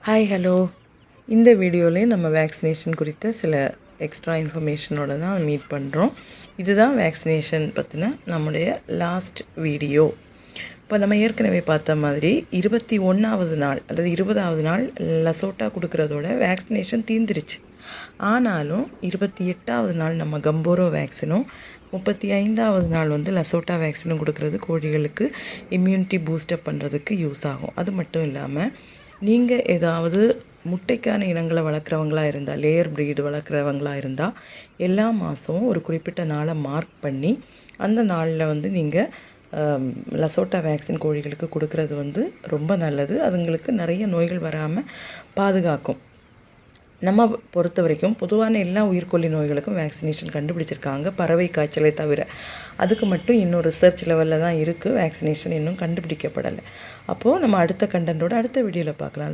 Hi hello. இந்த வீடியோவிலே நம்ம vaccination குறித்த சில எக்ஸ்ட்ரா இன்ஃபர்மேஷனோடு தான் மீட் பண்ணுறோம். இதுதான் வேக்சினேஷன் பற்றின நம்முடைய லாஸ்ட் வீடியோ. இப்போ நம்ம ஏற்கனவே பார்த்த மாதிரி 21வது நாள் அல்லது 20வது நாள் லசோட்டா கொடுக்குறதோட வேக்சினேஷன் தீர்ந்துருச்சு. ஆனாலும் 28வது நாள் நம்ம கம்போரோ வேக்சினும் 35வது நாள் லசோட்டா வேக்சினும் கொடுக்குறது கோழிகளுக்கு இம்யூனிட்டி பூஸ்டப் பண்ணுறதுக்கு யூஸ் ஆகும். அது மட்டும் இல்லாமல் நீங்கள் ஏதாவது முட்டைக்கான இனங்களை வளர்க்குறவங்களா இருந்தால், லேயர் ப்ரீடு வளர்க்குறவங்களா இருந்தால் எல்லா மாதமும் ஒரு குறிப்பிட்ட நாளை மார்க் பண்ணி அந்த நாளில் நீங்கள் லசோட்டா வேக்சின் கோழிகளுக்கு கொடுக்கறது ரொம்ப நல்லது. அதுங்களுக்கு நிறைய நோய்கள் வராமல் பாதுகாக்கும். நம்ம பொறுத்த வரைக்கும் பொதுவான எல்லா உயிர்கொல்லி நோய்களுக்கும் வேக்சினேஷன் கண்டுபிடிச்சிருக்காங்க, பறவை காய்ச்சலை தவிர. அதுக்கு மட்டும் இன்னும் ரிசர்ச் லெவலில் தான் இருக்குது, வேக்சினேஷன் இன்னும் கண்டுபிடிக்கப்படலை. அப்போது நம்ம அடுத்த கண்டென்ட்டோட அடுத்த வீடியோவில் பார்க்கலாம்.